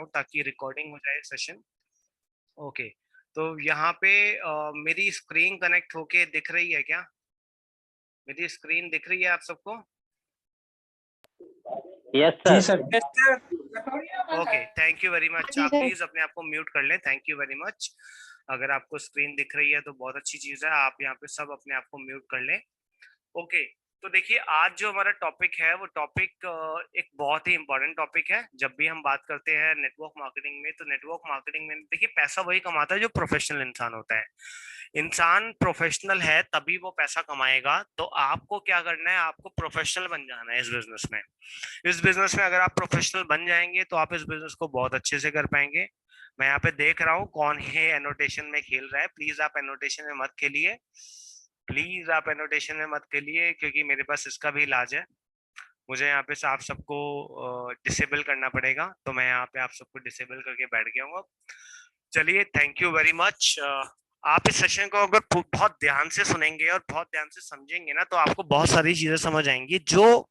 हूँ ताकि रिकॉर्डिंग हो जाए सेशन। ओके, तो यहाँ पे मेरी स्क्रीन कनेक्ट होके दिख रही है क्या? मेरी स्क्रीन दिख रही है आप सबको? यस जी sir. Sir. Okay, thank you very much. आप प्लीज अपने आप को म्यूट कर लें। Thank you very much. अगर आपको स्क्रीन दिख रही है तो बहुत अच्छी चीज है। आप यहाँ पे सब अपने आप को म्यूट कर लें। ओके, तो देखिए आज जो हमारा टॉपिक है वो टॉपिक एक बहुत ही इंपॉर्टेंट टॉपिक है। जब भी हम बात करते हैं नेटवर्क मार्केटिंग में, तो नेटवर्क मार्केटिंग में देखिए पैसा वही कमाता है जो प्रोफेशनल इंसान होता है। इंसान प्रोफेशनल है तभी वो पैसा कमाएगा। तो आपको क्या करना है, आपको प्रोफेशनल बन जाना है इस बिजनेस में। इस बिजनेस में अगर आप प्रोफेशनल बन जाएंगे तो आप इस बिजनेस को बहुत अच्छे से कर पाएंगे। मैं यहाँ पे देख रहा हूँ कौन है एनोटेशन में खेल रहा है। प्लीज आप एनोटेशन में मत खेलिए, प्लीज आप एनोटेशन में मत खेलिए, क्योंकि मेरे पास इसका भी इलाज है। मुझे यहाँ पे आप सबको डिसेबल करना पड़ेगा, तो मैं यहाँ पे आप सबको डिसेबल करके बैठ गया हूँ अब। चलिए, थैंक यू वेरी मच। आप इस सेशन को अगर बहुत ध्यान से सुनेंगे और बहुत ध्यान से समझेंगे ना, तो आपको बहुत सारी चीजें समझ आएंगी जो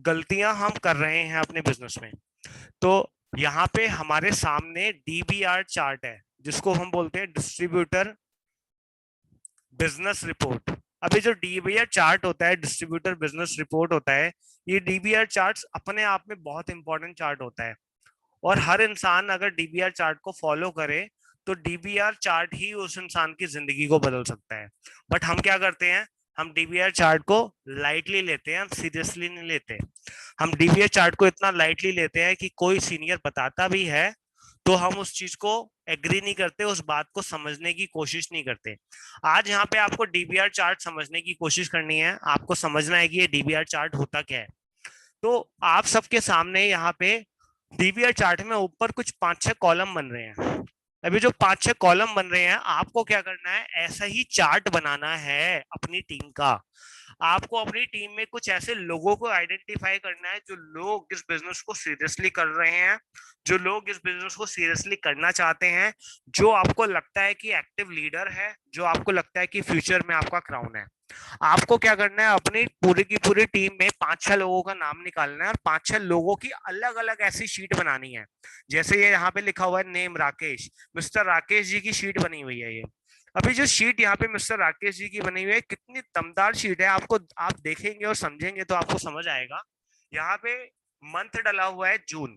गलतियां हम कर रहे हैं अपने बिजनेस में। तो यहाँ पे हमारे सामने डीबीआर चार्ट है, जिसको हम बोलते हैं डिस्ट्रीब्यूटर बिजनेस रिपोर्ट। अभी जो डीबीआर चार्ट होता है, डिस्ट्रीब्यूटर बिजनेस रिपोर्ट होता है, ये डीबीआर चार्ट अपने आप में बहुत इंपॉर्टेंट चार्ट होता है। और हर इंसान अगर डीबीआर चार्ट को फॉलो करे तो डीबीआर चार्ट ही उस इंसान की जिंदगी को बदल सकता है। बट हम क्या करते हैं, हम डीबीआर चार्ट को लाइटली लेते हैं, हम सीरियसली नहीं लेते। हम डीबीआर चार्ट को इतना लाइटली लेते हैं कि कोई सीनियर बताता भी है तो हम उस चीज को एग्री नहीं करते, उस बात को समझने की कोशिश नहीं करते। आज यहाँ पे आपको डीबीआर चार्ट समझने की कोशिश करनी है। आपको समझना है कि ये डीबीआर चार्ट होता क्या है। तो आप सबके सामने यहाँ पे डीबीआर चार्ट में ऊपर कुछ 5-6 कॉलम बन रहे हैं। अभी जो 5-6 कॉलम बन रहे हैं, आपको क्या करना है, ऐसा ही चार्ट बनाना है अपनी टीम का। आपको अपनी टीम में कुछ ऐसे लोगों को आइडेंटिफाई करना है जो लोग इस बिजनेस को सीरियसली कर रहे हैं, जो लोग इस बिजनेस को सीरियसली करना चाहते हैं, जो आपको लगता है कि एक्टिव लीडर है, जो आपको लगता है कि फ्यूचर में आपका क्राउन है। आपको क्या करना है, अपनी पूरी की पूरी टीम में 5-6 लोगों का नाम निकालना है और 5-6 लोगों की अलग अलग ऐसी शीट बनानी है। जैसे ये यहाँ पे लिखा हुआ है नेम राकेश, मिस्टर राकेश जी की शीट बनी हुई है ये। अभी जो शीट यहाँ पे मिस्टर राकेश जी की बनी हुई है, कितनी दमदार शीट है, आपको आप देखेंगे और समझेंगे तो आपको समझ आएगा। यहाँ पे मंथ डला हुआ है जून।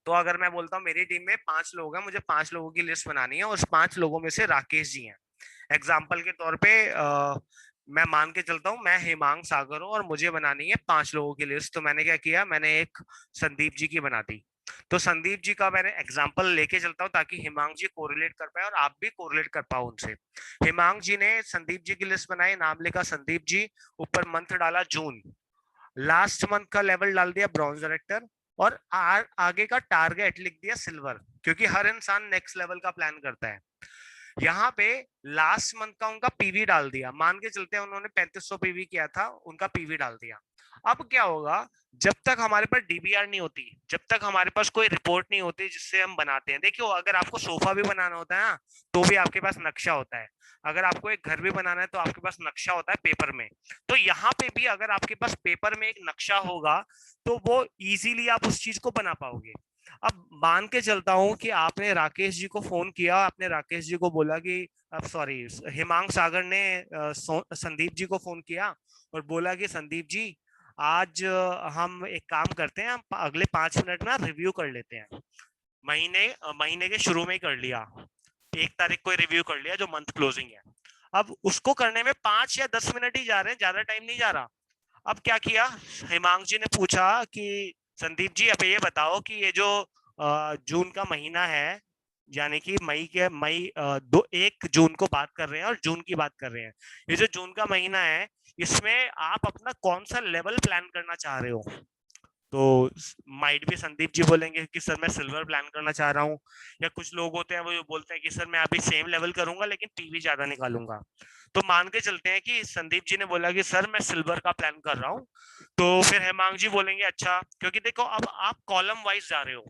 तो अगर मैं बोलता हूँ मेरी टीम में 5 लोग हैं, मुझे 5 लोगों की लिस्ट बनानी है और उस 5 लोगों में से राकेश जी हैं। एग्जाम्पल के तौर पे मैं मान के चलता हूँ मैं हिमांग सागर हूँ और मुझे बनानी है 5 लोगों की लिस्ट। तो मैंने क्या किया, मैंने एक संदीप जी की बना दी। तो संदीप जी का मैंने एग्जाम्पल लेके चलता हूँ ताकि हिमांग जी कोरिलेट कर पाए और आप भी कोरिलेट कर पाओ उनसे। हिमांग जी ने संदीप जी की लिस्ट बनाई, नाम लिखा संदीप जी, ऊपर मंथ डाला जून, लास्ट मंथ का लेवल डाल दिया ब्रॉन्ज डायरेक्टर, और आगे का टारगेट लिख दिया सिल्वर, क्योंकि हर इंसान नेक्स्ट लेवल का प्लान करता है। यहाँ पे लास्ट मंथ का उनका पीवी डाल दिया, मान के चलते हैं उन्होंने 3500 पीवी किया था, उनका पीवी डाल दिया। अब क्या होगा, जब तक हमारे पास डीबीआर नहीं होती, जब तक हमारे पास कोई रिपोर्ट नहीं होती जिससे हम बनाते हैं, देखियो अगर आपको सोफा भी बनाना होता है ना, तो भी आपके पास नक्शा होता है। अगर आपको एक घर भी बनाना है तो आपके पास नक्शा होता है पेपर में। तो यहाँ पे भी अगर आपके पास पेपर में एक नक्शा होगा तो वो इजीली आप उस चीज को बना पाओगे। अब मान के चलता हूं कि आपने राकेश जी को फोन किया, आपने राकेश जी को बोला कि अब सॉरी हिमांग सागर ने संदीप जी को फोन किया और बोला कि संदीप जी आज हम एक काम करते हैं, हम अगले 5 मिनट ना रिव्यू कर लेते हैं। महीने के शुरू में ही कर लिया, 1 तारीख को रिव्यू कर लिया जो मंथ क्लोजिंग है। अब उसको करने में 5 या 10 मिनट ही जा रहे हैं, ज्यादा टाइम नहीं जा रहा। अब क्या किया, हिमांग जी ने पूछा कि संदीप जी अब ये बताओ कि ये जो जून का महीना है, यानी कि मई 1 जून को बात कर रहे हैं और जून की बात कर रहे हैं, ये जो जून का महीना है इसमें आप अपना कौन सा लेवल प्लान करना चाह रहे हो। तो माइट भी संदीप जी बोलेंगे कि सर मैं सिल्वर प्लान करना चाह रहा हूँ, या कुछ लोग होते हैं वो बोलते हैं कि सर मैं अभी सेम लेवल करूंगा लेकिन पीवी ज्यादा निकालूंगा। तो मान के चलते हैं कि संदीप जी ने बोला कि सर मैं सिल्वर का प्लान कर रहा हूँ, तो फिर हेमांग जी बोलेंगे अच्छा, क्योंकि देखो अब आप कॉलम वाइज जा रहे हो।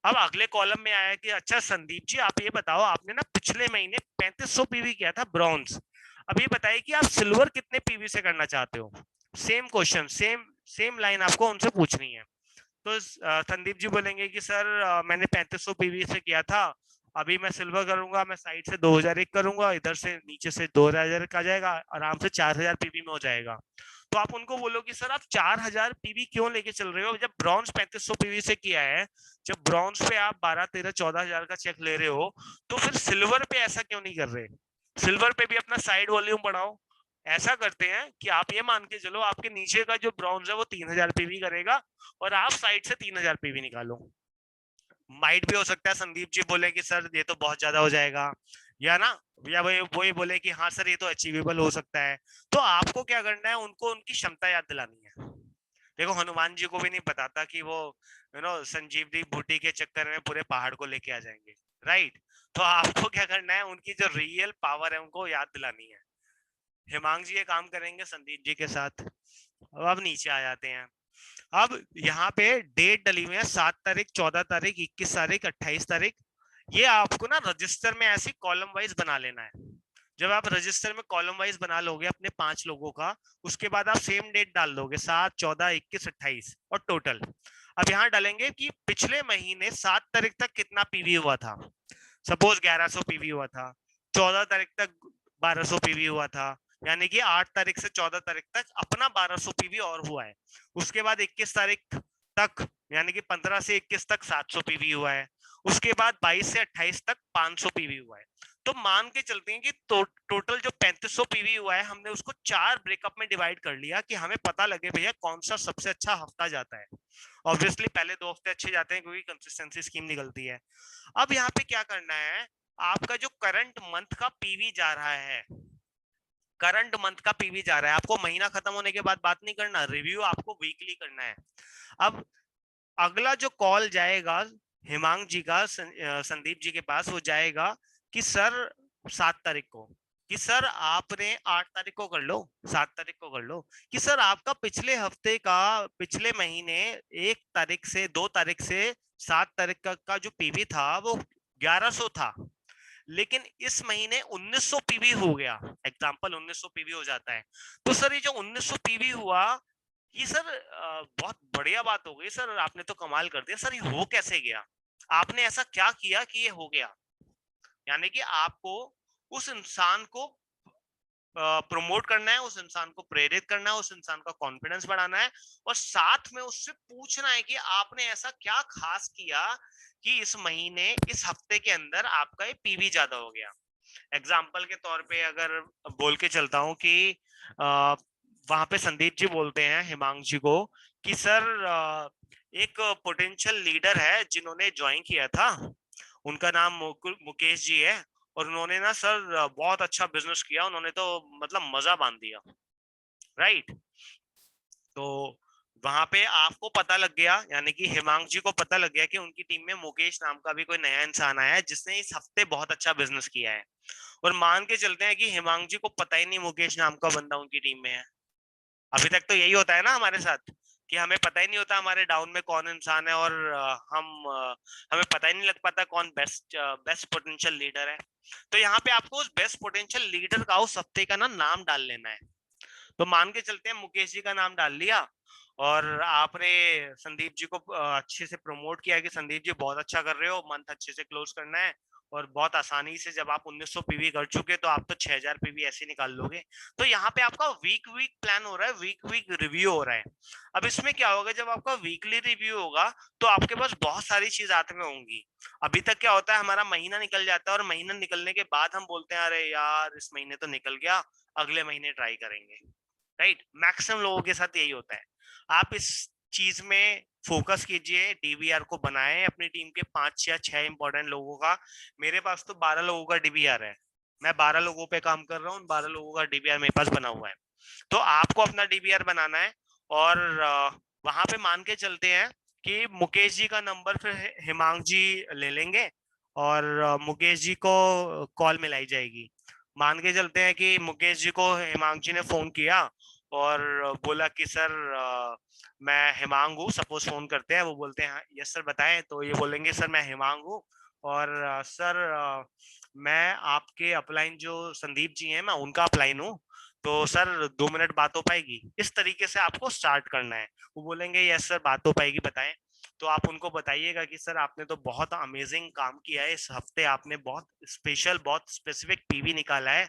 अब अगले कॉलम में आया कि अच्छा संदीप जी आप ये बताओ, आपने ना पिछले महीने 3500 पीवी किया था ब्रॉन्ज, अब ये बताइए कि आप सिल्वर कितने पीवी से करना चाहते हो। सेम क्वेश्चन, सेम लाइन आपको उनसे पूछनी है। तो संदीप जी बोलेंगे कि सर मैंने 3500 पीवी से किया था, अभी मैं सिल्वर करूंगा, मैं साइड से 2001 करूंगा, इधर से नीचे से 2000 का जाएगा, आराम से 4000 पीवी में हो जाएगा। तो आप उनको बोलो कि सर आप 4000 पीवी क्यों लेके चल रहे हो, जब ब्रॉन्ज 3500 पीवी से किया है, जब ब्रॉन्ज पे आप 12 13 14 हजार का चेक ले रहे हो, तो फिर सिल्वर पे ऐसा क्यों नहीं कर रहे? सिल्वर पे भी अपना साइड वॉल्यूम बढ़ाओ। ऐसा करते हैं कि आप ये मान के चलो आपके नीचे का जो ब्रॉन्ज है वो 3000 पीवी करेगा, और आप साइड से 3000 पीवी निकालो। माइट भी हो सकता है संदीप जी बोले कि सर ये तो बहुत ज्यादा हो जाएगा, या ना, या वही बोले कि हाँ सर ये तो अचीवेबल हो सकता है। तो आपको क्या करना है, उनको उनकी क्षमता याद दिलानी है। देखो हनुमान जी को भी नहीं बताता कि वो संजीवनी बूटी के चक्कर में पूरे पहाड़ को लेके आ जाएंगे, राइट? तो आपको क्या करना है, उनकी जो रियल पावर है उनको याद दिलानी है। हिमांश जी ये काम करेंगे संदीप जी के साथ। अब नीचे आ जाते हैं। अब यहाँ पे डेट डली हुई है, 7 तारीख, 14 तारीख, 21 तारीख, 28 तारीख। ये आपको ना रजिस्टर में ऐसी कॉलम वाइज बना लेना है। जब आप रजिस्टर में कॉलम वाइज बना लोगे अपने 5 लोगों का, उसके बाद आप सेम डेट डाल दोगे, 7, 14, 21, 28 और टोटल। अब यहाँ डालेंगे कि पिछले महीने 7 तारीख तक कितना पीवी हुआ था। सपोज 1100 पीवी हुआ था। 14 तारीख तक 1200 पीवी हुआ था। यानी कि 8 तारीख से 14 तारीख तक अपना 1200 पीवी और हुआ है। उसके बाद 21 तारीख तक, यानी कि 15 से 21 तक 700 पीवी हुआ है। उसके बाद 22 से 28 तक 500 पीवी हुआ है। तो मान के चलते हैं कि टोटल जो 3500 पीवी हुआ है, हमने उसको 4 ब्रेकअप में डिवाइड कर लिया कि हमें पता लगे भैया कौन सा सबसे अच्छा हफ्ता जाता है। ऑब्वियसली पहले 2 हफ्ते अच्छे जाते हैं क्योंकि कंसिस्टेंसी स्कीम निकलती है। अब यहाँ पे क्या करना है, आपका जो करंट मंथ का पीवी जा रहा है, करंट मंथ का पीवी जा रहा है, आपको महीना खत्म होने के बाद बात नहीं करना, रिव्यू आपको वीकली करना है। अब अगला जो कॉल जाएगा हिमांग जी का संदीप जी के पास, वो जाएगा कि सर 7 तारीख को, कि सर आपने 8 तारीख को कर लो, 7 तारीख को कर लो, कि सर आपका पिछले हफ्ते का, पिछले महीने 1 तारीख से 2 तारीख से 7 तारीख का जो पीवी था वो 1100 था, लेकिन इस महीने 1900 पीवी हो गया। एग्जांपल 1900 पीवी हो जाता है। तो सर ये जो 1900 पीवी हुआ, ये सर बहुत बढ़िया बात हो गई सर, आपने तो कमाल कर दिया सर, ये हो कैसे गया, आपने ऐसा क्या किया कि ये हो गया। यानी कि आपको उस इंसान को प्रमोट करना है, उस इंसान को प्रेरित करना है, उस इंसान का कॉन्फिडेंस बढ़ाना है, और साथ में उससे पूछना है कि आपने ऐसा क्या खास किया कि इस महीने, इस हफ्ते के अंदर आपका ये पीवी ज्यादा हो गया। एग्जाम्पल के तौर पे अगर बोल के चलता हूँ कि वहां पे संदीप जी बोलते हैं हिमांश जी को कि सर एक पोटेंशियल लीडर है जिन्होंने ज्वाइन किया था, उनका नाम मुकेश जी है, और उन्होंने ना सर बहुत अच्छा बिजनेस किया, उन्होंने तो मतलब मजा बांध दिया, राइट? तो वहां पे आपको पता लग गया, यानी कि हिमांश जी को पता लग गया कि उनकी टीम में मुकेश नाम का भी कोई नया इंसान आया है जिसने इस हफ्ते बहुत अच्छा बिजनेस किया है। और मान के चलते हैं कि हिमांश जी को पता ही नहीं मुकेश नाम का बंदा उनकी टीम में है। अभी तक तो यही होता है ना हमारे साथ, कि हमें पता ही नहीं होता हमारे डाउन में कौन इंसान है, और हमें पता ही नहीं लग पाता कौन बेस्ट पोटेंशियल लीडर है। तो यहाँ पे आपको उस बेस्ट पोटेंशियल लीडर का उस हफ्ते का ना नाम डाल लेना है। तो मान के चलते हैं मुकेश जी का नाम डाल लिया, और आपने संदीप जी को अच्छे से प्रमोट किया कि संदीप जी बहुत अच्छा कर रहे हो, मंथ अच्छे से क्लोज करना है, और बहुत आसानी से जब आप 1900 पीवी कर चुके तो आप तो 6000 पीवी ऐसे निकाल लोगे। तो यहाँ पे आपका वीक वीक प्लान हो रहा है, वीक वीक रिव्यू हो रहा है। अब इसमें क्या होगा, जब आपका वीकली रिव्यू होगा तो आपके पास बहुत सारी चीज हाथ में होंगी। अभी तक क्या होता है, हमारा महीना निकल जाता है, और महीना निकलने के बाद हम बोलते हैं अरे यार इस महीने तो निकल गया, अगले महीने ट्राई करेंगे, राइट? मैक्सिमम लोगों के साथ यही होता है। आप इस चीज में फोकस कीजिए, डीबीआर को बनाएं अपनी टीम के 5 या 6 इंपॉर्टेंट लोगों का। मेरे पास तो 12 लोगों का डीबीआर है, मैं 12 लोगों पे काम कर रहा हूँ, 12 लोगों का डीबीआर मेरे पास बना हुआ है। तो आपको अपना डीबीआर बनाना है, और वहां पे मान के चलते हैं कि मुकेश जी का नंबर फिर हिमांश जी ले लेंगे, और मुकेश जी को कॉल मिलाई जाएगी। मान के चलते हैं कि मुकेश जी को हिमांश जी ने फोन किया और बोला कि सर मैं हिमांग हूँ, सपोज फोन करते हैं, वो बोलते हैं यस सर बताएं, तो ये बोलेंगे सर मैं हिमांग हूँ, और सर मैं आपके अपलाइन जो संदीप जी हैं मैं उनका अपलाइन हूँ, तो सर 2 मिनट बात हो पाएगी। इस तरीके से आपको स्टार्ट करना है। वो बोलेंगे यस सर बात हो पाएगी बताएं। तो आप उनको बताइएगा कि सर आपने तो बहुत अमेजिंग काम किया है, इस हफ्ते आपने बहुत स्पेशल, बहुत स्पेसिफिक पीवी निकाला है,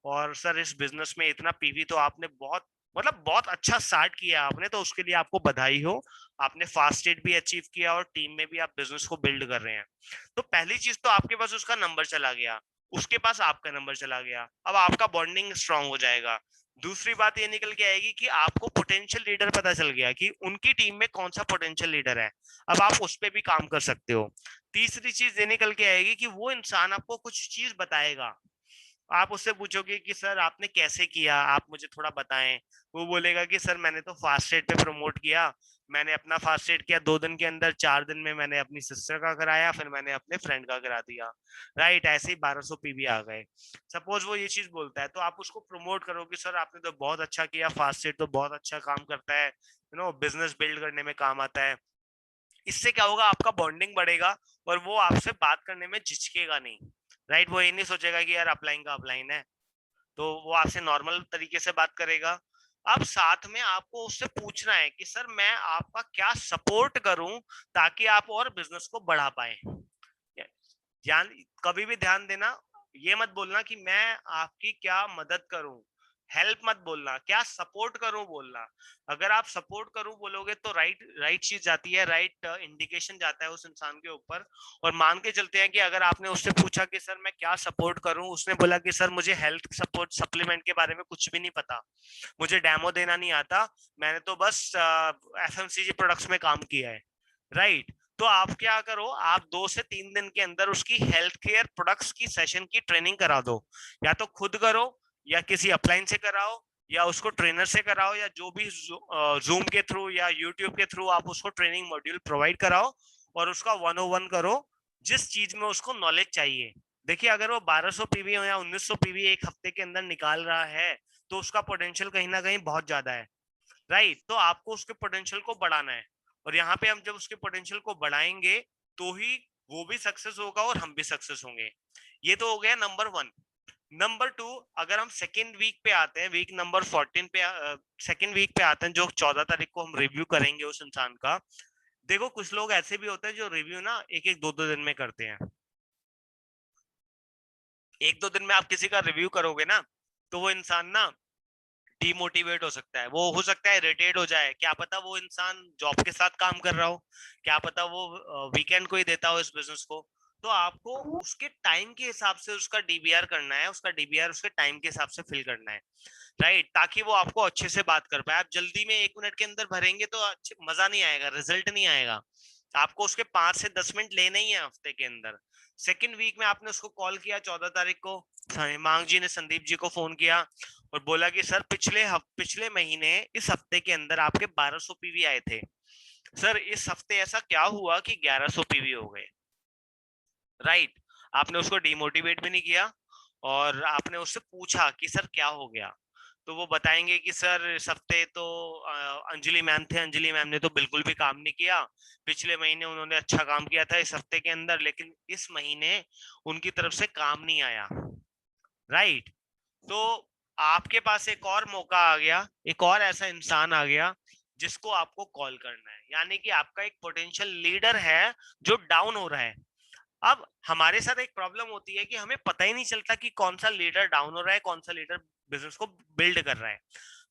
और सर इस बिजनेस में इतना पीवी तो आपने बहुत, मतलब बहुत अच्छा स्टार्ट किया आपने, तो उसके लिए आपको बधाई हो। आपने फास्ट रेट भी अचीव किया और टीम में भी आप बिजनेस को बिल्ड कर रहे हैं। तो पहली चीज तो आपके पास उसका नंबर चला गया, उसके पास आपका नंबर चला गया, अब आपका बॉन्डिंग स्ट्रांग हो जाएगा। दूसरी बात ये निकल के आएगी कि आपको पोटेंशियल लीडर पता चल गया कि उनकी टीम में कौन सा पोटेंशियल लीडर है, अब आप उस पर भी काम कर सकते हो। तीसरी चीज ये निकल के आएगी कि वो इंसान आपको कुछ चीज बताएगा, आप उससे पूछोगे कि सर आपने कैसे किया, आप मुझे थोड़ा बताएं। वो बोलेगा कि सर मैंने तो फास्ट रेट पे प्रमोट किया, मैंने अपना फास्ट रेट किया 2 दिन के अंदर, 4 दिन में मैंने अपनी सिस्टर का कराया, फिर मैंने अपने फ्रेंड का करा दिया, राइट, ऐसे ही 1200 पीवी आ गए। सपोज वो ये चीज बोलता है, तो आप उसको प्रमोट करो कि सर आपने तो बहुत अच्छा किया, फास्ट रेट तो बहुत अच्छा काम करता है, बिजनेस बिल्ड करने में काम आता है। इससे क्या होगा, आपका बॉन्डिंग बढ़ेगा और वो आपसे बात करने में झिझकेगा नहीं, राइट। वो ये नहीं सोचेगा कि यार अपलाइन का अपलाइन है, तो वो आपसे नॉर्मल तरीके से बात करेगा। अब साथ में आपको उससे पूछना है कि सर मैं आपका क्या सपोर्ट करूं ताकि आप और बिजनेस को बढ़ा पाए। ध्यान, कभी भी ध्यान देना, ये मत बोलना कि मैं आपकी क्या मदद करूं, हेल्प मत बोलना, क्या सपोर्ट करूं बोलना। अगर आप सपोर्ट करूं बोलोगे तो राइट राइट चीज जाती है, राइट इंडिकेशन जाता है उस इंसान के ऊपर। और मान के चलते हैं कि अगर आपने उससे पूछा कि सर मैं क्या सपोर्ट करूं, उसने बोला कि सर मुझे हेल्थ सपोर्ट सप्लीमेंट के बारे में कुछ भी नहीं पता, मुझे डेमो देना नहीं आता, मैंने तो बस एफएमसीजी प्रोडक्ट्स में काम किया है, राइट। तो आप क्या करो, आप 2 से 3 दिन के अंदर उसकी हेल्थ केयर प्रोडक्ट्स की सेशन की ट्रेनिंग करा दो, या तो खुद करो या किसी अपलाइन से कराओ या उसको ट्रेनर से कराओ, या जो भी जूम के थ्रू या यूट्यूब के थ्रू आप उसको ट्रेनिंग मॉड्यूल प्रोवाइड कराओ, और उसका 101 करो जिस चीज में उसको नॉलेज चाहिए। देखिए अगर वो 1200 पीवी या 1900 पीवी एक हफ्ते के अंदर निकाल रहा है, तो उसका पोटेंशियल कहीं ना कहीं बहुत ज्यादा है, राइट। तो आपको उसके पोटेंशियल को बढ़ाना है, और यहाँ पे हम जब उसके पोटेंशियल को बढ़ाएंगे तो ही वो भी सक्सेस होगा और हम भी सक्सेस होंगे। ये तो हो गया नंबर 1। नंबर 2, अगर हम सेकेंड वीक पे आते हैं, वीक नंबर 14 पे, सेकेंड वीक पे आते हैं, जो 14 तारीख को हम रिव्यू करेंगे उस इंसान का। देखो कुछ लोग ऐसे भी होते हैं जो रिव्यू ना 1-1 2-2 दिन में करते हैं। 1-2 दिन में आप किसी का रिव्यू करोगे ना, तो वो इंसान ना डिमोटिवेट हो सकता है, वो हो सकता है इरिटेट हो जाए, क्या पता वो इंसान जॉब के साथ काम कर रहा हो, क्या पता वो वीकेंड को ही देता हो इस बिजनेस को। तो आपको उसके टाइम के हिसाब से उसका डीबीआर करना है, उसका डीबीआर उसके टाइम के हिसाब से फिल करना है, राइट, ताकि वो आपको अच्छे से बात कर पाए। आप जल्दी में 1 मिनट के अंदर भरेंगे तो अच्छे मजा नहीं आएगा, रिजल्ट नहीं आएगा। आपको उसके 5 से 10 मिनट लेने ही है हफ्ते के अंदर। सेकेंड वीक में आपने उसको कॉल किया 14 तारीख को, हिमांग जी ने संदीप जी को फोन किया और बोला कि सर पिछले महीने इस हफ्ते के अंदर आपके 1200 पीवी आए थे, सर इस हफ्ते ऐसा क्या हुआ कि 1100 पीवी हो गए, राइट। आपने उसको डिमोटिवेट भी नहीं किया, और आपने उससे पूछा कि सर क्या हो गया। तो वो बताएंगे कि सर इस हफ्ते तो अंजलि मैम थे, अंजलि मैम ने तो बिल्कुल भी काम नहीं किया, पिछले महीने उन्होंने अच्छा काम किया था इस हफ्ते के अंदर, लेकिन इस महीने उनकी तरफ से काम नहीं आया, राइट। तो आपके पास एक और मौका आ गया, एक और ऐसा इंसान आ गया जिसको आपको कॉल करना है, यानी कि आपका एक पोटेंशियल लीडर है जो डाउन हो रहा है। अब हमारे साथ एक प्रॉब्लम होती है कि हमें पता ही नहीं चलता कि कौन सा लीडर डाउन हो रहा है, कौन सा लीडर बिजनेस को बिल्ड कर रहा है।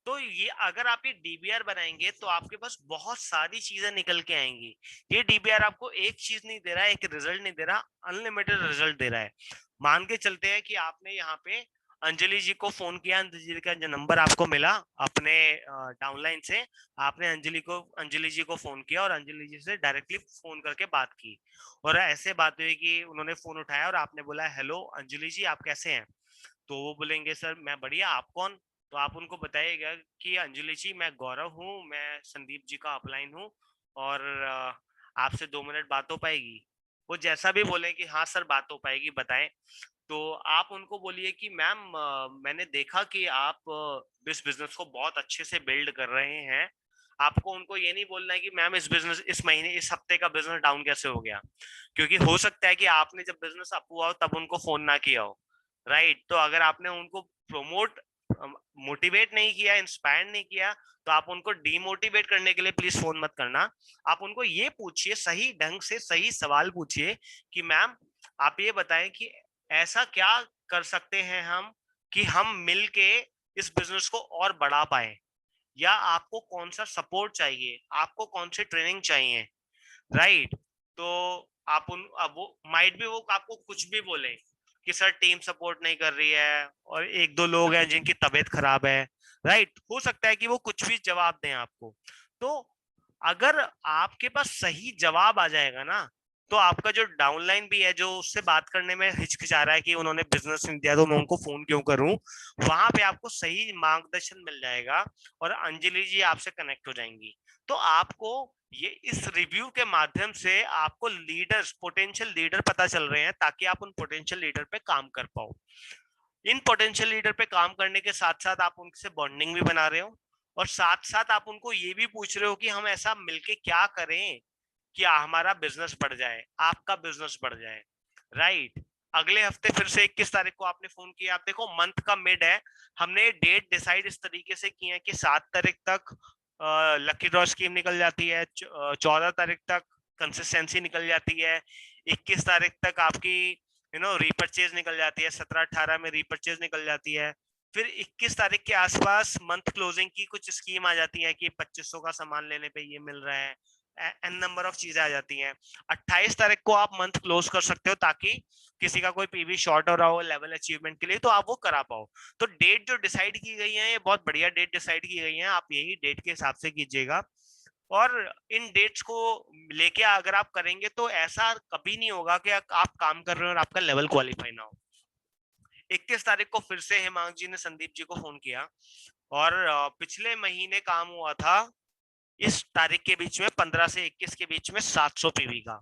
तो ये अगर आप ये डीबीआर बनाएंगे तो आपके पास बहुत सारी चीजें निकल के आएंगी। ये डीबीआर आपको एक चीज नहीं दे रहा है, एक रिजल्ट नहीं दे रहा, अनलिमिटेड रिजल्ट दे रहा है। मान के चलते हैं कि आपने यहाँ पे अंजलि जी को फोन किया, अंजलि जी का जो नंबर आपको मिला अपने डाउनलाइन से, आपने अंजलि जी को फोन किया और अंजलि जी से डायरेक्टली फोन करके बात की, और ऐसे बात हुई कि उन्होंने फोन उठाया और आपने बोला हेलो अंजलि जी आप कैसे हैं। तो वो बोलेंगे सर मैं बढ़िया, आप कौन। तो आप उनको बताइएगा कि अंजलि जी मैं गौरव हूँ, मैं संदीप जी का अपलाइन हूँ, और आपसे 2 मिनट बात हो पाएगी। वो जैसा भी बोले कि हाँ सर बात हो पाएगी बताएं। तो आप उनको बोलिए कि मैम मैंने देखा कि आप इस बिजनेस को बहुत अच्छे से बिल्ड कर रहे हैं। आपको उनको ये नहीं बोलना है कि मैम इस महीने इस हफ्ते का बिजनेस डाउन कैसे हो गया, क्योंकि हो सकता है कि आपने जब बिजनेस अप हुआ हो तब उनको फोन ना किया हो, राइट। तो अगर आपने उनको प्रमोट मोटिवेट नहीं किया, इंस्पायर नहीं किया, तो आप उनको डीमोटिवेट करने के लिए प्लीज फोन मत करना। आप उनको ये पूछिए, सही ढंग से सही सवाल पूछिए कि मैम आप ये बताएं कि ऐसा क्या कर सकते हैं हम कि हम मिलके इस बिजनेस को और बढ़ा पाए, या आपको कौन सा सपोर्ट चाहिए, आपको कौन सी ट्रेनिंग चाहिए, राइट। तो आप उन, अब वो माइट भी वो आपको कुछ भी बोले कि सर टीम सपोर्ट नहीं कर रही है और एक दो लोग हैं जिनकी तबीयत खराब है, राइट, हो सकता है कि वो कुछ भी जवाब दें आपको। तो अगर आपके पास सही जवाब आ जाएगा ना, तो आपका जो डाउनलाइन भी है, जो उससे बात करने में हिचकिचा रहा है कि उन्होंने बिजनेस नहीं दिया तो मैं उनको फोन क्यों करूं, वहां पे आपको सही मार्गदर्शन मिल जाएगा और अंजलि जी आपसे कनेक्ट हो जाएंगी। तो आपको ये इस रिव्यू के माध्यम से आपको लीडर्स, पोटेंशियल लीडर पता चल रहे हैं, ताकि आप उन पोटेंशियल लीडर पे काम कर पाओ। इन पोटेंशियल लीडर पे काम करने के साथ साथ आप उनसे बॉन्डिंग भी बना रहे हो, और साथ साथ आप उनको ये भी पूछ रहे हो कि हम ऐसा मिलके क्या करें कि हमारा बिजनेस बढ़ जाए, आपका बिजनेस बढ़ जाए, राइट। अगले हफ्ते फिर से 21 तारीख को आपने फोन किया, आप देखो मंथ का मिड है, हमने डेट डिसाइड इस तरीके से की है कि 7 तारीख तक लकी ड्रॉ स्कीम निकल जाती है, 14 तारीख तक कंसिस्टेंसी निकल जाती है, 21 तारीख तक आपकी रीपर्चेज निकल जाती है, 17-18 में रीपर्चेज निकल जाती है, फिर 21 तारीख के आसपास मंथ क्लोजिंग की कुछ स्कीम आ जाती है कि 2500 का सामान लेने पे ये मिल रहा है, एन नंबर ऑफ चीजें आ जाती हैं। 28 तारीख को आप मंथ क्लोज कर सकते हो, ताकि किसी का कोई पीवी शॉर्ट हो रहा हो लेवल अचीवमेंट के लिए, तो आप वो करा पाओ। तो डेट जो डिसाइड की गई है, ये बहुत बढ़िया डेट डिसाइड की गई है, आप यही डेट के हिसाब से कीजिएगा। और इन डेट्स को लेके अगर आप करेंगे तो ऐसा कभी नहीं होगा कि आप काम कर रहे हो और आपका लेवल क्वालिफाई ना हो। 21 तारीख को फिर से हेमांग जी ने संदीप जी को फोन किया, और पिछले महीने काम हुआ था इस तारीख के बीच में 15 से 21 के बीच में 700 पीवी का,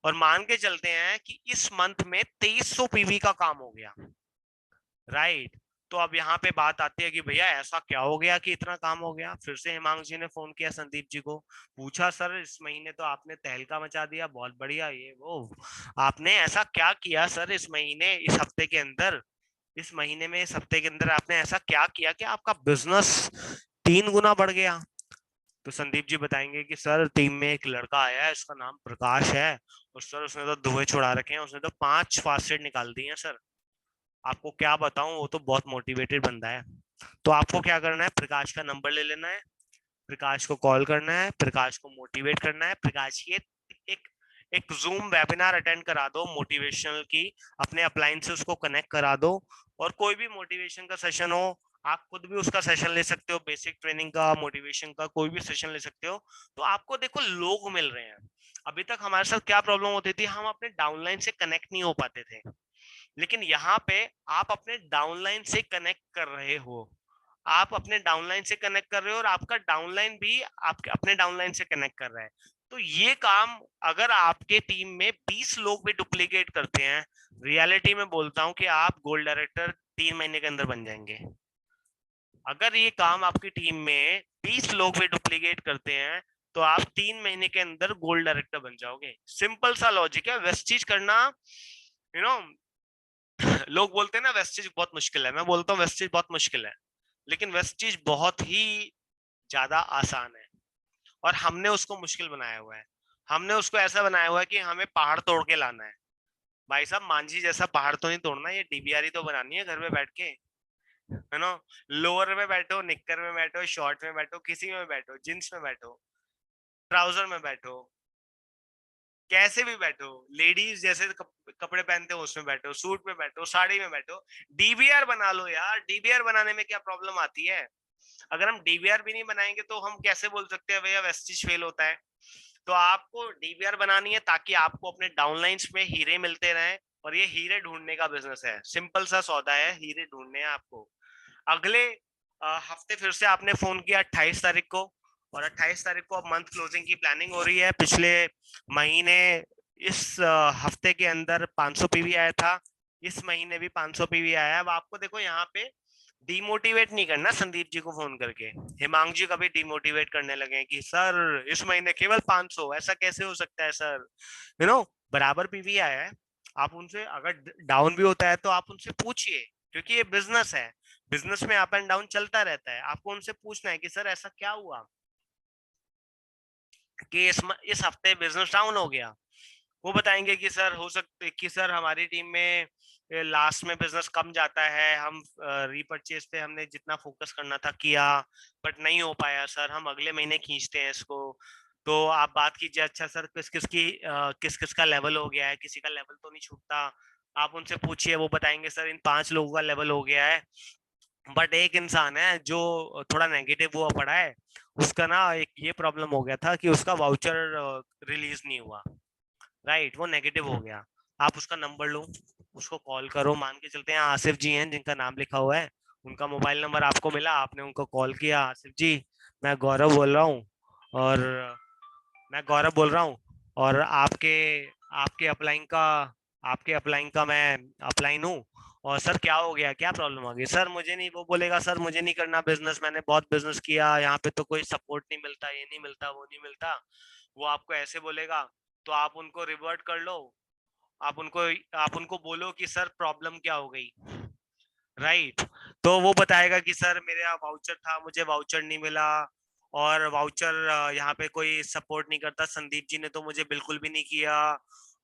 और मान के चलते हैं कि इस मंथ में 2300 पीवी का काम हो गया, राइट। तो अब यहाँ पे बात आती है कि भैया ऐसा क्या हो गया कि इतना काम हो गया। फिर से हिमांशु जी ने फोन किया संदीप जी को, पूछा सर इस महीने तो आपने तहलका मचा दिया, बहुत बढ़िया ये वो, आपने ऐसा क्या किया सर इस महीने, इस हफ्ते के अंदर, इस महीने में, इस हफ्ते के अंदर आपने ऐसा क्या किया कि आपका बिजनेस 3 गुना बढ़ गया। तो संदीप जी बताएंगे कि सर टीम में एक लड़का आया है, उसका नाम प्रकाश है, और सर उसने तो धुएं छुड़ा रखे हैं, उसने तो 5 फास्टेड निकाल दिए हैं सर। आपको क्या बताऊं, वो तो बहुत मोटिवेटेड बंदा है। तो आपको क्या करना है, प्रकाश का नंबर ले लेना है, प्रकाश को कॉल करना है, प्रकाश को मोटिवेट करना है, प्रकाश की एक एक जूम वेबिनार अटेंड करा दो मोटिवेशनल की, अपने अपलाइन से उसको कनेक्ट करा दो, और कोई भी मोटिवेशन का सेशन हो, आप खुद भी उसका सेशन ले सकते हो, बेसिक ट्रेनिंग का, मोटिवेशन का कोई भी सेशन ले सकते हो। तो आपको देखो लोग मिल रहे हैं। अभी तक हमारे साथ क्या प्रॉब्लम होती थी, हम अपने डाउनलाइन से कनेक्ट नहीं हो पाते थे, लेकिन यहाँ पे आप अपने डाउनलाइन से कनेक्ट कर रहे हो, आप अपने डाउनलाइन से कनेक्ट कर रहे हो, और आपका डाउनलाइन भी आपके अपने डाउनलाइन से कनेक्ट कर रहा है। तो ये काम अगर आपके टीम में 20 लोग भी डुप्लीकेट करते हैं, रियलिटी में बोलता हूं कि आप गोल्ड डायरेक्टर 3 महीने के अंदर बन जाएंगे। अगर ये काम आपकी टीम में 20 लोग भी डुप्लीकेट करते हैं, तो आप 3 महीने के अंदर गोल्ड डायरेक्टर बन जाओगे। सिंपल सा लॉजिक है, वेस्टीज करना, यू नो लोग बोलते हैं ना वेस्टीज बहुत मुश्किल है, मैं बोलता हूँ वेस्टीज बहुत मुश्किल है, लेकिन वेस्टीज बहुत ही ज्यादा आसान है, और हमने उसको मुश्किल बनाया हुआ है। हमने उसको ऐसा बनाया हुआ है कि हमें पहाड़ तोड़ के लाना है। भाई साहब मांझी जैसा पहाड़ तो नहीं तोड़ना, ये डीबीआर तो बनानी है घर में बैठ के, है ना। लोअर में बैठो, निक्कर में बैठो, शॉर्ट में बैठो, किसी में बैठो, जींस में बैठो, ट्राउजर में बैठो, कैसे भी बैठो, लेडीज जैसे कपड़े पहनते हो उसमें बैठो, सूट में बैठो, साड़ी में बैठो, डीबीआर बना लो यार। डीबीआर बनाने में क्या प्रॉब्लम आती है। अगर हम डीबीआर भी नहीं बनाएंगे तो हम कैसे बोल सकते हैं भैया वेस्टिज फेल होता है। तो आपको डीबीआर बनानी है ताकि आपको अपने डाउनलाइंस में हीरे मिलते रहें, और ये हीरे ढूंढने का बिजनेस है, सिंपल सा सौदा है, हीरे ढूंढने हैं आपको। अगले हफ्ते फिर से आपने फोन किया 28 तारीख को, और 28 तारीख को अब मंथ क्लोजिंग की प्लानिंग हो रही है। पिछले महीने इस हफ्ते के अंदर 500 पीवी आया था, इस महीने भी 500 पीवी आया है। अब आपको देखो यहाँ पे डिमोटिवेट नहीं करना संदीप जी को फोन करके, हिमांशु जी कभी डिमोटिवेट करने लगे कि सर इस महीने केवल 500, ऐसा कैसे हो सकता है सर, बराबर पीवी आया है। आप उनसे अगर डाउन भी होता है तो आप उनसे पूछिए, क्योंकि ये बिजनेस है। बिजनेस में अप एंड डाउन चलता रहता है। आपको उनसे पूछना है कि सर ऐसा क्या हुआ कि इस हफ्ते बिजनेस डाउन हो गया। वो बताएंगे कि सर हो सकते कि सर हमारी टीम में लास्ट में बिजनेस कम जाता है, हम रीपरचेज पे हमने जितना फोकस करना था किया बट नहीं हो पाया सर, हम अगले महीने खींचते हैं इसको। तो आप बात कीजिए, अच्छा सर किस किस का लेवल हो गया है, किसी का लेवल तो नहीं छूटता। आप उनसे पूछिए, वो बताएंगे सर इन 5 लोगों का लेवल हो गया है, बट एक इंसान है जो थोड़ा नेगेटिव हुआ पड़ा है, उसका ना एक ये प्रॉब्लम हो गया था कि उसका वाउचर रिलीज नहीं हुआ। राइट, वो नेगेटिव हो गया। आप उसका नंबर लो, उसको कॉल करो। मान के चलते हैं आसिफ जी हैं जिनका नाम लिखा हुआ है, उनका मोबाइल नंबर आपको मिला, आपने उनको कॉल किया, आसिफ जी मैं गौरव बोल रहा हूँ, और मैं गौरव बोल रहा हूँ और आपके आपके अप्लाइंग का मैं अप्लाइन हूँ, और सर क्या हो गया, क्या प्रॉब्लम आ गई सर, मुझे नहीं, वो बोलेगा सर मुझे नहीं करना बिजनेस, मैंने बहुत बिजनेस किया, यहाँ पे तो कोई सपोर्ट नहीं मिलता, ये नहीं मिलता, वो नहीं मिलता। वो आपको ऐसे बोलेगा, तो आप उनको रिवर्ट कर लो, आप उनको बोलो कि सर प्रॉब्लम क्या हो गई। राइट, तो वो बताएगा कि सर मेरे यहाँ वाउचर था, मुझे वाउचर नहीं मिला, और वाउचर यहाँ पे कोई सपोर्ट नहीं करता, संदीप जी ने तो मुझे बिल्कुल भी नहीं किया।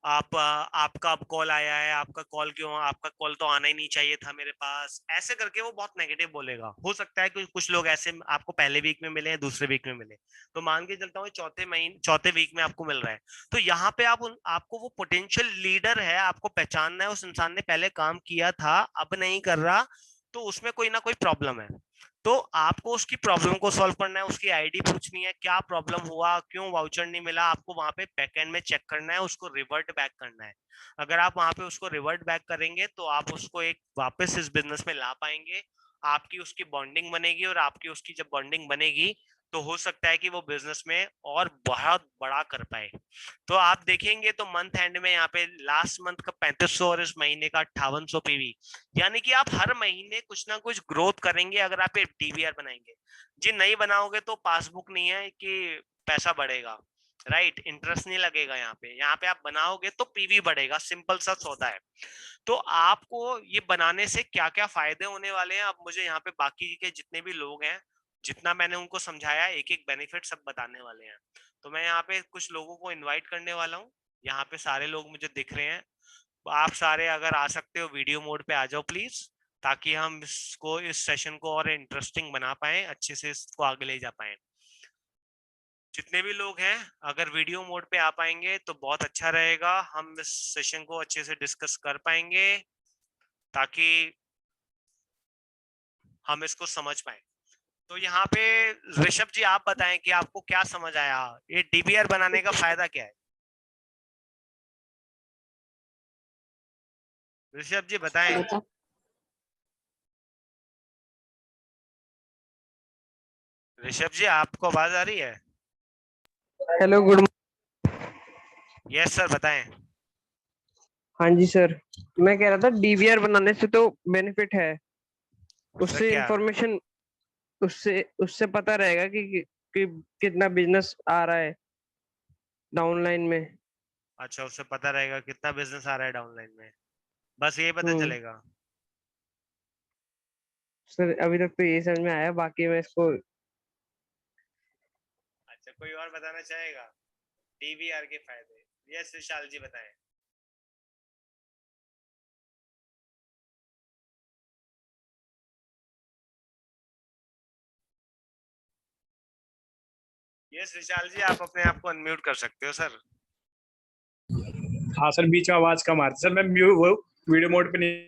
आपका अब कॉल आया है, आपका कॉल क्यों, आपका कॉल तो आना ही नहीं चाहिए था मेरे पास, ऐसे करके वो बहुत नेगेटिव बोलेगा। हो सकता है कि कुछ लोग ऐसे आपको पहले वीक में मिले, दूसरे वीक में मिले, तो मान के चलता हूँ चौथे वीक में आपको मिल रहा है। तो यहाँ पे आपको वो पोटेंशियल लीडर है, आपको पहचानना है, उस इंसान ने पहले काम किया था अब नहीं कर रहा, तो उसमें कोई ना कोई प्रॉब्लम है। तो आपको उसकी प्रॉब्लम को सॉल्व करना है, उसकी आईडी पूछनी है, क्या प्रॉब्लम हुआ, क्यों वाउचर नहीं मिला, आपको वहां पे बैकएंड में चेक करना है, उसको रिवर्ट बैक करना है। अगर आप वहां पे उसको रिवर्ट बैक करेंगे तो आप उसको एक वापस इस बिजनेस में ला पाएंगे, आपकी उसकी बॉन्डिंग बनेगी, और आपकी उसकी जब बॉन्डिंग बनेगी तो हो सकता है कि वो बिजनेस में और बहुत बड़ा कर पाए। तो आप देखेंगे तो मंथ एंड में यहाँ पे लास्ट मंथ का 3500 और इस महीने का 5800 पीवी, यानी कि आप हर महीने कुछ ना कुछ ग्रोथ करेंगे अगर आप एक डीबीआर बनाएंगे। जी नहीं बनाओगे तो पासबुक नहीं है कि पैसा बढ़ेगा। राइट, इंटरेस्ट नहीं लगेगा यहाँ पे आप बनाओगे तो पीवी बढ़ेगा, सिंपल सा सौदा है। तो आपको ये बनाने से क्या क्या फायदे होने वाले हैं, अब मुझे यहाँ पे बाकी के जितने भी लोग हैं, जितना मैंने उनको समझाया, एक एक बेनिफिट सब बताने वाले हैं। तो मैं यहाँ पे कुछ लोगों को इनवाइट करने वाला हूँ, यहाँ पे सारे लोग मुझे दिख रहे हैं। तो आप सारे अगर आ सकते हो वीडियो मोड पे आ जाओ प्लीज, ताकि हम इस सेशन को और इंटरेस्टिंग बना पाए, अच्छे से इसको आगे ले जा पाए। जितने भी लोग हैं अगर वीडियो मोड पे आ पाएंगे तो बहुत अच्छा रहेगा, हम इस सेशन को अच्छे से डिस्कस कर पाएंगे, ताकि हम इसको समझ पाए। तो यहाँ पे ऋषभ जी आप बताएं कि आपको क्या समझ आया, ये डीबीआर बनाने का फायदा क्या है। ऋषभ जी बताएं। ऋषभ जी आपको आवाज आ रही है। Hello good. यस सर बताएं। हाँ जी सर, मैं कह रहा था डीवीआर बनाने से तो बेनिफिट है। सर उससे क्या। इंफॉर्मेशन उससे उससे पता रहेगा कि कितना बिजनेस आ रहा है डाउनलाइन में। अच्छा, उससे पता रहेगा कितना बिजनेस आ रहा है डाउनलाइन में, बस ये पता हम्म। चलेगा। सर अभी तक तो यही समझ में आया, बाकी मैं इसको। अच्छा, कोई और बताना चाहेगा डीवीआर के फायदे। यस विशाल जी बताएं। यस विशाल जी आप अपने आप को अनम्यूट कर सकते हो सर। हाँ सर, बीच में आवाज कम आ रही सर, मैं वो वीडियो मोड पे नहीं।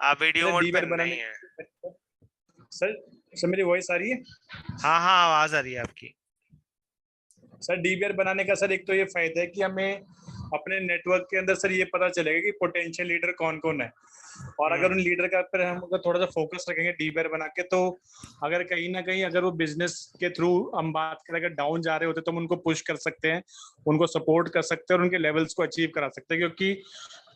आप वीडियो सर मोड पे डीबीआर बनाने नहीं है। सर सर मेरी वॉइस आ रही है। हाँ हाँ आवाज आ रही है आपकी। सर डीबीआर बनाने का सर एक तो ये फायदा है कि हमें अपने नेटवर्क के अंदर सर ये पता चलेगा कि पोटेंशियल लीडर कौन कौन है, और अगर उन लीडर का पर हम अगर थोड़ा सा फोकस रखेंगे डीबीआर बना के, तो अगर कहीं ना कहीं अगर वो बिजनेस के थ्रू हम बात करें, अगर डाउन जा रहे होते तो हम उनको पुश कर सकते हैं, उनको सपोर्ट कर सकते हैं और उनके लेवल्स को अचीव करा सकते हैं। क्योंकि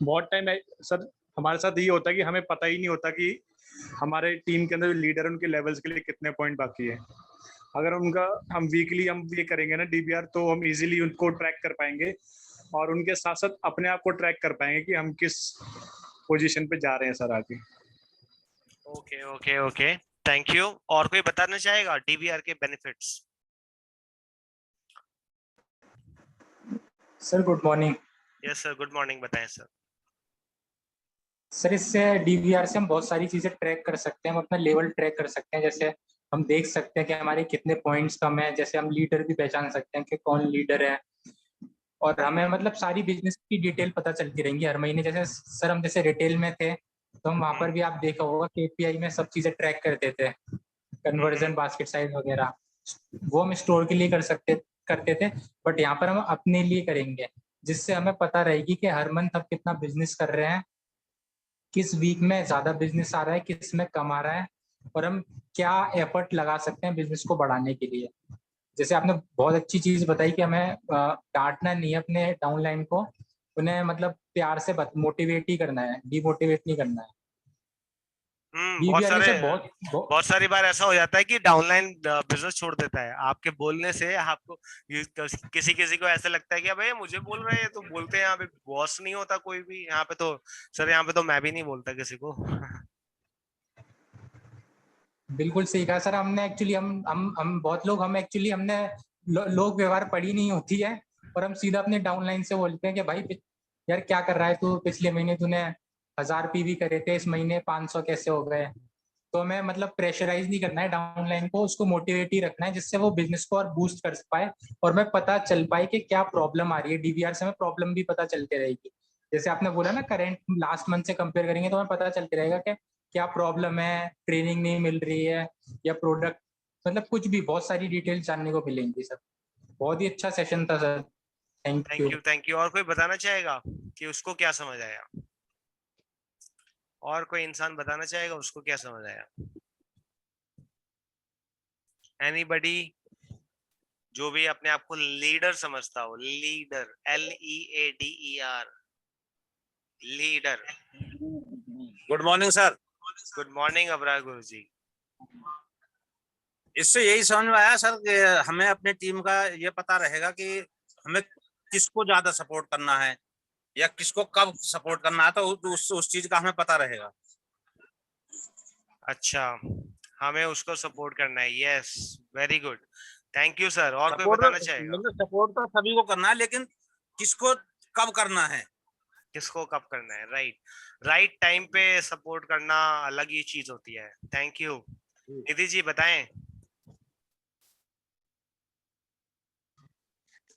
बहुत टाइम सर हमारे साथ ये होता है कि हमें पता ही नहीं होता कि हमारे टीम के अंदर लीडर उनके लेवल्स के लिए कितने पॉइंट बाकी है। अगर उनका हम वीकली हम ये करेंगे ना डीबीआर, तो हम इजीली उनको ट्रैक कर पाएंगे और उनके साथ साथ अपने आप को ट्रैक कर पाएंगे कि हम किस पोजीशन पे जा रहे हैं सर आगे। Okay okay okay, thank you. और कोई बताना चाहेगा डीबीआर के benefits? Sir good morning. Yes sir, good morning, बताएं सर। सर इससे डीवीआर से हम बहुत सारी चीजें ट्रैक कर सकते हैं, हम अपना लेवल ट्रैक कर सकते हैं। जैसे हम देख सकते हैं कि हमारे कितने पॉइंट्स कम है, जैसे हम लीडर भी पहचान सकते हैं कि कौन लीडर है। और हमें मतलब सारी बिजनेस की डिटेल पता चलती रहेंगी हर महीने। जैसे सर हम जैसे रिटेल में थे तो हम वहाँ पर भी आप देखा होगा केपीआई में सब चीजें ट्रैक करते थे, कन्वर्जन, बास्केट साइज वगैरह। वो हम स्टोर के लिए करते थे, बट यहाँ पर हम अपने लिए करेंगे, जिससे हमें पता रहेगी कि हर मंथ हम कितना बिजनेस कर रहे हैं, किस वीक में ज्यादा बिजनेस आ रहा है, किस में कम आ रहा है, और हम क्या एफर्ट लगा सकते हैं बिजनेस को बढ़ाने के लिए। जैसे आपने बहुत अच्छी चीज बताई कि हमें डांटना नहीं है अपने डाउनलाइन को, उन्हें मतलब प्यार से मोटिवेट ही करना है, डिमोटिवेट नहीं करना है। बहुत डीबीआर सारे से बहुत बहुत सारी बार ऐसा हो जाता है कि डाउनलाइन बिजनेस छोड़ देता है आपके बोलने से। आपको किसी किसी को ऐसा लगता है कि भाई मुझे बोल रहे हैं, तो बोलते हैं यहाँ पे बॉस नहीं होता कोई भी यहाँ पे तो। सर यहाँ पे तो मैं भी नहीं बोलता किसी को। बिल्कुल सही कहा सर। हमने एक्चुअली हम बहुत लोग हम एक्चुअली हमने लोक व्यवहार पढ़ी नहीं होती है, और हम सीधा अपने डाउनलाइन से बोलते हैं कि भाई यार क्या कर रहा है तू, पिछले महीने तूने 1000 पीवी करे थे, इस महीने 500 कैसे हो गए। तो हमें मतलब प्रेशराइज नहीं करना है डाउनलाइन को, उसको मोटिवेट ही रखना है, जिससे वो बिजनेस को और बूस्ट कर पाए, और हमें पता चल पाए कि क्या प्रॉब्लम आ रही है। डीवीआर से हमें प्रॉब्लम भी पता चलती रहेगी। जैसे आपने बोला ना, करेंट लास्ट मंथ से कंपेयर करेंगे तो हमें पता चलते रहेगा कि क्या प्रॉब्लम है, ट्रेनिंग नहीं मिल रही है, या प्रोडक्ट, मतलब कुछ भी बहुत सारी डिटेल जानने को मिलेंगी सर। बहुत ही अच्छा सेशन था sir, thank thank you. You thank you. और कोई बताना चाहेगा कि उसको क्या समझ आया? और कोई इंसान बताना चाहेगा उसको क्या समझ आया? एनीबडी जो भी अपने आप को लीडर समझता हो, leader, LEADER, leader. Good morning sir. Good morning Abrar गुरु जी। इससे यही समझ में आया सर कि हमें अपनी टीम का ये पता रहेगा कि हमें किसको ज्यादा सपोर्ट करना है या किसको कब सपोर्ट करना है, तो उस चीज का हमें पता रहेगा। अच्छा, हमें उसको सपोर्ट करना है। Yes, very good, thank you sir. और कोई सपोर्ट बताना चाहेगा? मतलब सपोर्ट तो सभी को करना है, लेकिन किसको कब करना है। किसको कब करना है, राइट। राइट टाइम पे सपोर्ट करना अलग ही चीज होती है। Thank you. निधि जी बताएं।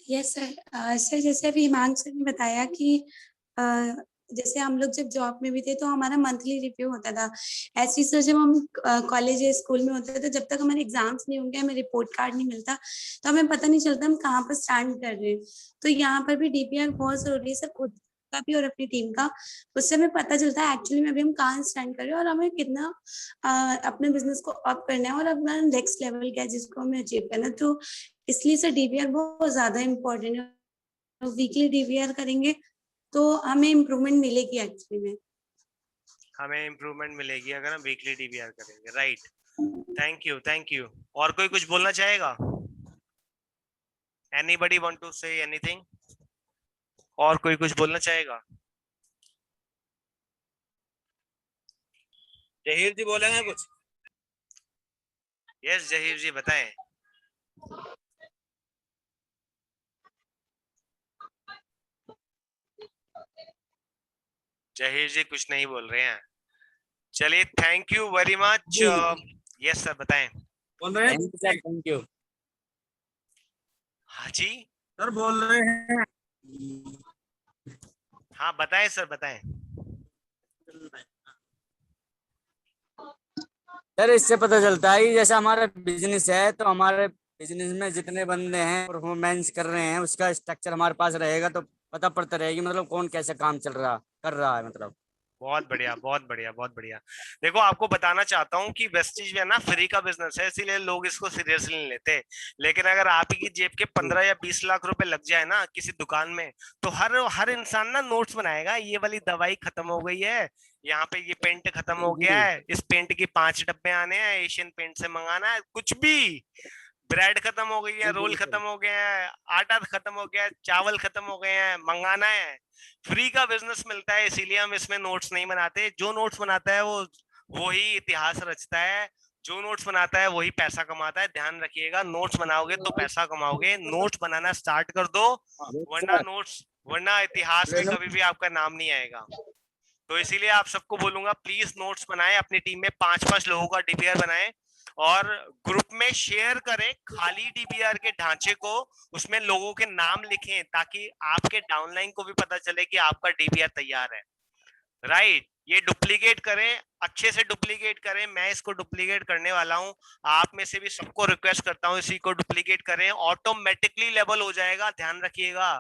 Yes sir. सर जैसे अभी हिमांशु सर ने बताया कि जैसे हम लोग जब जॉब में भी थे तो हमारा मंथली रिव्यू होता था। ऐसे ही सर जब हम कॉलेज या स्कूल में होते थे, तो जब तक हमारे एग्जाम्स नहीं होंगे, हमें रिपोर्ट कार्ड नहीं मिलता, तो हमें पता नहीं चलता हम कहाँ पर स्टैंड कर रहे हैं। तो यहाँ पर भी डीपीआर बहुत जरूरी है सर, खुद का भी और अपनी टीम का। उससे हमें पता चलता है एक्चुअली में अभी हम कहाँ स्टैंड कर रहे हैं और हमें कितना अपने बिजनेस को अप करना है और अपना नेक्स्ट लेवल क्या है जिसको हमें अचीव करना है। तो इसलिए सर डीवीआर बहुत ज्यादा इम्पोर्टेंट है। वीकली डीवीआर करेंगे तो हमें इम्प्रूवमेंट मिलेगी एक्चुअली में। हमें इम्प्रूवमेंट मिलेगी अगर हम वीकली डीबीआर करेंगे, right. Thank you thank you. और कोई कुछ बोलना चाहेगा? Anybody want to say anything? और कोई कुछ बोलना चाहेगा? जहीर जी बोलेंगे कुछ? यस जहीर जी बताएं। जहीर जी कुछ नहीं बोल रहे हैं। चलिए, thank you very much. Yes sir बताएं। बोल रहे हैं सर, थैंक यू। हाँ जी, सर बोल रहे हैं। हाँ बताएं सर बताएं। सर इससे पता चलता है कि जैसे हमारा बिजनेस है तो हमारे बिजनेस में जितने बंदे हैं परफॉर्मेंस कर रहे हैं उसका स्ट्रक्चर हमारे पास रहेगा, तो पता पड़ता रहेगी मतलब कौन कैसे काम कर रहा है मतलब। बहुत बढ़िया बहुत बढ़िया बहुत बढ़िया। देखो, आपको बताना चाहता हूँ कि वेस्टीज है ना, फ्री का बिजनेस है, इसीलिए लोग इसको सीरियसली नहीं लेते। लेकिन अगर आप ही की जेब के 15 या 20 लाख रुपए लग जाए ना किसी दुकान में, तो हर हर इंसान ना नोट्स बनाएगा, ये वाली दवाई खत्म हो गई है, यहाँ पे ये पेंट खत्म हो गया है, इस पेंट की 5 डब्बे आने हैं, एशियन पेंट से मंगाना है, कुछ भी। ब्रेड खत्म हो गई है, रोल खत्म हो गया है, आटा खत्म हो गया है, चावल खत्म हो गए हैं, मंगाना है। फ्री का बिजनेस मिलता है, इसीलिए हम इसमें नोट्स नहीं बनाते। जो नोट्स बनाता है वो वही इतिहास रचता है। जो नोट्स बनाता है वही पैसा कमाता है, ध्यान रखिएगा। नोट्स बनाओगे तो पैसा कमाओगे, नोट्स बनाना स्टार्ट कर दो, वरना इतिहास में कभी भी आपका नाम नहीं आएगा। तो इसीलिए आप सबको बोलूंगा प्लीज नोट्स बनाएं, अपनी टीम में 5-5 लोगों का डीबीआर बनाएं और ग्रुप में शेयर करें खाली डीबीआर के ढांचे को, उसमें लोगों के नाम लिखें ताकि आपके डाउनलाइन को भी पता चले कि आपका डीबीआर तैयार है। राइट, ये डुप्लीकेट करें, अच्छे से डुप्लीकेट करें। मैं इसको डुप्लीकेट करने वाला हूं, आप में से भी सबको रिक्वेस्ट करता हूं इसी को डुप्लीकेट करें, ऑटोमेटिकली लेवल हो जाएगा। ध्यान रखिएगा,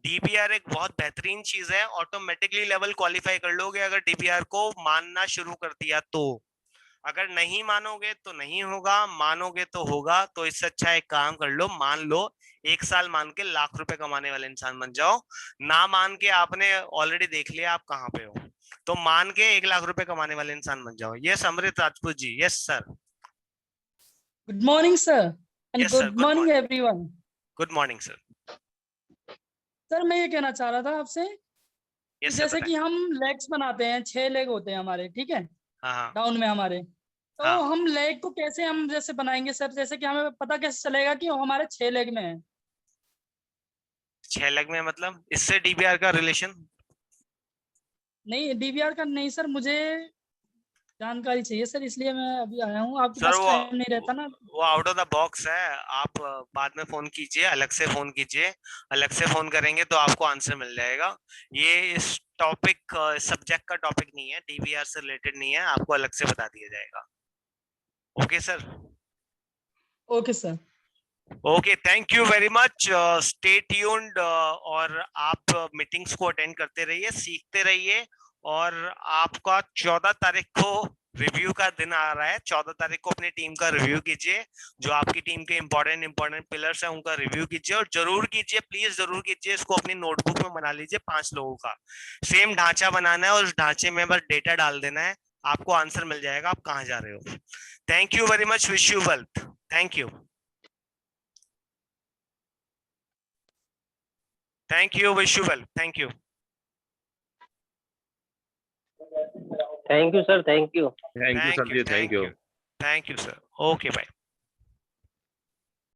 डीबीआर एक बहुत बेहतरीन चीज है, ऑटोमेटिकली लेवल क्वालिफाई कर लोगे अगर डीबीआर को मानना शुरू कर दिया तो। अगर नहीं मानोगे तो नहीं होगा, मानोगे तो होगा। तो इससे अच्छा एक काम कर लो, मान लो 1 साल मान के लाख रुपए कमाने वाले इंसान बन जाओ। ना मान के आपने ऑलरेडी देख लिया आप कहाँ पे हो, तो मान के 1 लाख रुपए कमाने वाले इंसान बन जाओ। Yes Amrit Rajput ji. Yes sir. Good morning sir and Yes, sir. Good Good morning morning. Everyone. Good morning sir. Sir मैं ये कहना चाह रहा था आपसे कि यस जैसे सर। कि हम लेग्स बनाते हैं, 6 लेग होते हैं हमारे, ठीक है, हाँ डाउन में हमारे। तो हाँ। हम लेग को कैसे हम जैसे बनाएंगे सर, जैसे कि हमें पता कैसे चलेगा कि वो हमारे 6 लेग में है? 6 लाख में मतलब इससे डीबीआर का रिलेशन? नहीं डीबीआर का नहीं सर, मुझे जानकारी चाहिए सर, इसलिए मैं अभी आया हूँ। आपके सर पास टाइम नहीं रहता ना। वो आउट ऑफ द बॉक्स है, आप बाद में फोन कीजिए, अलग से फोन कीजिए। अलग से फोन करेंगे तो आपको आंसर मिल जाएगा। ये इस टॉपिक सब्जेक्ट का टॉपिक नहीं है, डीबीआर से रिलेटेड नहीं है, आपको अलग से बता दिया जाएगा। Okay sir. Okay sir. Okay, thank you very much. Stay tuned और आप मीटिंग्स को अटेंड करते रहिए, सीखते रहिए। और आपका 14 तारीख को रिव्यू का दिन आ रहा है। 14 तारीख को अपनी टीम का रिव्यू कीजिए, जो आपकी टीम के इंपॉर्टेंट पिलर्स हैं उनका रिव्यू कीजिए। और जरूर कीजिए, प्लीज जरूर कीजिए, इसको अपनी नोटबुक में बना लीजिए। 5 लोगों का सेम ढांचा बनाना है और उस ढांचे में बस डेटा डाल देना है, आपको आंसर मिल जाएगा आप कहाँ जा रहे हो। Thank you very much, wish you wealth. Thank you, thank you, wish you well. Thank you, thank you sir, thank you. Thank you, thank you sir. Okay bye.